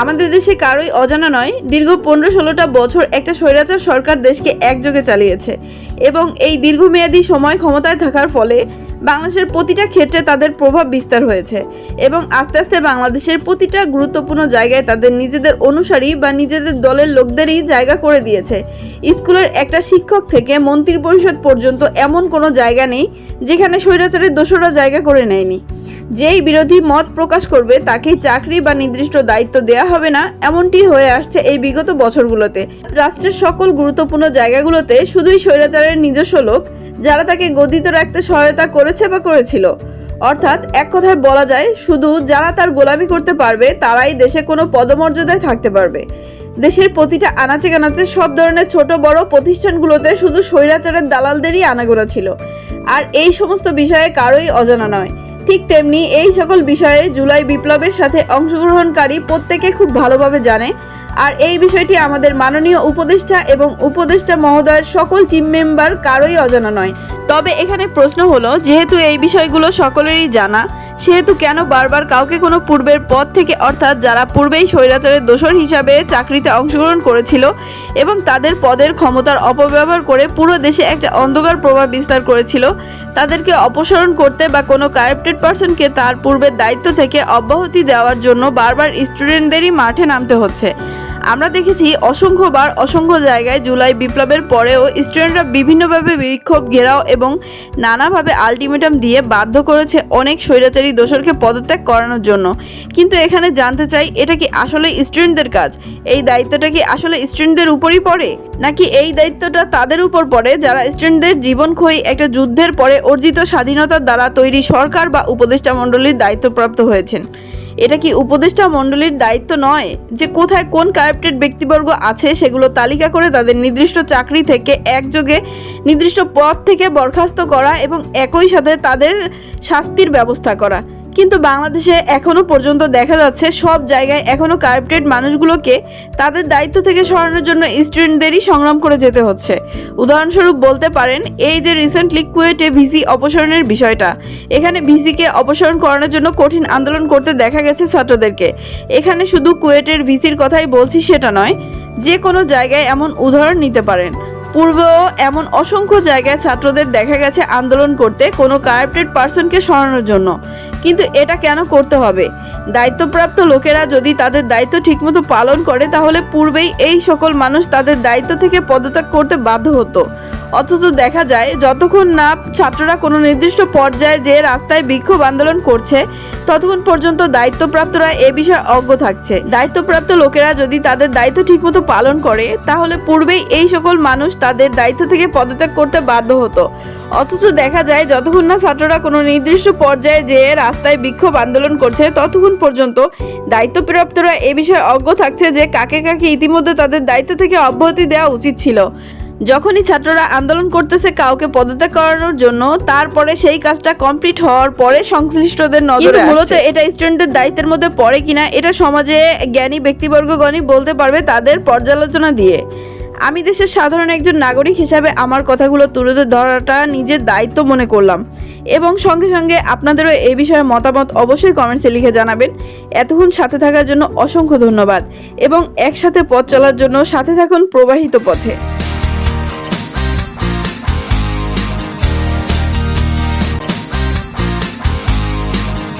আমাদের দেশে কারোই অজানা নয়, দীর্ঘ 15-16টা বছর একটা স্বৈরাচার সরকার দেশকে একযোগে চালিয়েছে এবং এই দীর্ঘমেয়াদী সময় ক্ষমতায় থাকার ফলে বাংলাদেশের প্রতিটা ক্ষেত্রে তাদের প্রভাব বিস্তার হয়েছে এবং আস্তে আস্তে বাংলাদেশের প্রতিটা গুরুত্বপূর্ণ জায়গায় তাদের নিজেদের অনুসারী বা নিজেদের দলের লোকদেরই জায়গা করে দিয়েছে। স্কুলের একটা শিক্ষক থেকে মন্ত্রী পরিষদ পর্যন্ত এমন কোনো জায়গা নেই যেখানে স্বৈরাচারের দোসররা জায়গা করে নেয়নি। যেই বিরোধী মত প্রকাশ করবে তাকেই চাকরি বা নির্দিষ্ট দায়িত্ব দেয়া হবে না, এমনটি হয়ে আসছে এই বিগত বছরগুলোতে। রাষ্ট্রের সকল গুরুত্বপূর্ণ জায়গাগুলোতে শুধুই স্বৈরাচারের নিজস্ব লোক, যারা তাকে গদিতে রাখতে সহায়তা করেছে বা করেছিল। অর্থাৎ এক কথায় বলা যায়, শুধু যারা তার গোলামি করতে পারবে তারাই দেশে কোনো পদমর্যাদায় থাকতে পারবে। দেশের প্রতিটা আনাচে কানাচে সব ধরনের ছোট বড় প্রতিষ্ঠানগুলোতে শুধু স্বৈরাচারের দালালদেরই আনাগোনা ছিল, আর এই সমস্ত বিষয়ে কারোই অজানা নয়। ঠিক তেমনি এই সকল বিষয়ে জুলাই বিপ্লবের সাথে অংশগ্রহণকারী প্রত্যেকে খুব ভালোভাবে জানে, আর এই বিষয়টি আমাদের মাননীয় উপদেষ্টা এবং উপদেষ্টা মহোদয়ের সকল টিম মেম্বার কারোই অজানা নয়। তবে এখানে প্রশ্ন হলো, যেহেতু এই বিষয়গুলো সকলেরই জানা, সেহেতু কেন বারবার কাউকে কোনো পূর্বের পদ থেকে, অর্থাৎ যারা পূর্বেই স্বৈরাচারের দোসর হিসাবে চাকরিতে অংশগ্রহণ করেছিল এবং তাদের পদের ক্ষমতার অপব্যবহার করে পুরো দেশে একটা অন্ধকার প্রভাব বিস্তার করেছিল, তাদেরকে অপসারণ করতে বা কোনো কারাপ্টেড পারসনকে তার পূর্বের দায়িত্ব থেকে অব্যাহতি দেওয়ার জন্য বারবার স্টুডেন্টদেরই মাঠে নামতে হচ্ছে। আমরা দেখেছি অসংখ্যবার অসংখ্য জায়গায় জুলাই বিপ্লবের পরেও স্টুডেন্টরা বিভিন্নভাবে বিক্ষোভ, ঘেরাও এবং নানাভাবে আলটিমেটাম দিয়ে বাধ্য করেছে অনেক স্বৈরাচারী দোসরকে পদত্যাগ করানোর জন্য। কিন্তু এখানে জানতে চাই, এটা কি আসলে স্টুডেন্টদের কাজ? এই দায়িত্বটা কি আসলে স্টুডেন্টদের উপরই পড়ে, নাকি এই দায়িত্বটা তাদের উপর পড়ে যারা স্টুডেন্টদের জীবনক্ষয়ী একটা যুদ্ধের পরে অর্জিত স্বাধীনতার দ্বারা তৈরি সরকার বা উপদেষ্টা মণ্ডলীর দায়িত্বপ্রাপ্ত হয়েছেন? এটা কি উপদেষ্টা মণ্ডলীর দায়িত্ব নয় যে কোথায় কোন কারাপ্টেড ব্যক্তিবর্গ আছে সেগুলো তালিকা করে তাদের নির্দিষ্ট চাকরি থেকে একযোগে নির্দিষ্ট পদ থেকে বরখাস্ত করা এবং একই সাথে তাদের শাস্তির ব্যবস্থা করা? কিন্তু বাংলাদেশে এখনো পর্যন্ত দেখা যাচ্ছে সব জায়গায় এখনো কারাপ্টেড মানুষগুলোকে তাদের দায়িত্ব থেকে সরানোর জন্য স্টুডেন্টদেরই সংগ্রাম করে যেতে হচ্ছে। উদাহরণস্বরূপ বলতে পারেন, এই যে রিসেন্টলি কুয়েটে ভিসি অপসারণের বিষয়টা, এখানে ভিসিকে অপসারণ করানোর জন্য কঠিন আন্দোলন করতে দেখা গেছে ছাত্রদেরকে। এখানে শুধু কুয়েটের ভিসির কথাই বলছি সেটা নয়, যে কোনো জায়গায় এমন উদাহরণ নিতে পারেন। পূর্বেও এমন অসংখ্য জায়গায় ছাত্রদের দেখা গেছে আন্দোলন করতে কোনো কারাপ্টেড পারসনকে সরানোর জন্য। কিন্তু এটা কেন করতে হবে? দায়িত্বপ্রাপ্ত লোকেরা যদি তাদের দায়িত্ব ঠিকমতো পালন করে তাহলে পূর্বেই এই সকল মানুষ তাদের দায়িত্ব থেকে পদত্যাগ করতে বাধ্য হতো। অথচ দেখা যায়, যতক্ষণ না ছাত্ররা কোনো নির্দিষ্ট পর্যায়ে যে রাস্তায় বিক্ষোভ আন্দোলন করছে ততক্ষণ পর্যন্ত দায়িত্বপ্রাপ্তরা এ বিষয়ে অজ্ঞ থাকছে। দায়িত্বপ্রাপ্ত লোকেরা যদি তাদের দায়িত্ব ঠিকমতো পালন করে তাহলে পূর্বেই এই সকল মানুষ তাদের দায়িত্ব থেকে পদত্যাগ করতে বাধ্য হতো। অথচ দেখা যায়, যতক্ষণ না ছাত্ররা কোনো নির্দিষ্ট পর্যায়ে যে রাস্তায় বিক্ষোভ আন্দোলন করছে ততক্ষণ পর্যন্ত দায়িত্বপ্রাপ্তরা এ বিষয়ে অজ্ঞ থাকছে যে কাকে কাকে ইতিমধ্যে তাদের দায়িত্ব থেকে অব্যাহতি দেওয়া উচিত ছিল। যখনই ছাত্ররা আন্দোলন করতেছে কাউকে পদত্যাগ করানোর জন্য, তারপরে সেই কাজটা কমপ্লিট হওয়ার পরে সংশ্লিষ্টদের নজরে মূলত এটা স্টুডেন্টদের দায়িত্বের মধ্যে পড়ে কিনা এটা সমাজে জ্ঞানী ব্যক্তিবর্গগণই বলতে পারবে তাদের পর্যালোচনা দিয়ে। আমি দেশের সাধারণ একজন নাগরিক হিসাবে আমার কথাগুলো তুলে ধরাটা নিজের দায়িত্ব মনে করলাম এবং সঙ্গে সঙ্গে আপনাদেরও এই বিষয়ে মতামত অবশ্যই কমেন্টসে লিখে জানাবেন। এতক্ষণ সাথে থাকার জন্য অসংখ্য ধন্যবাদ এবং একসাথে পথ চলার জন্য সাথে থাকুন প্রবাহিত পথে।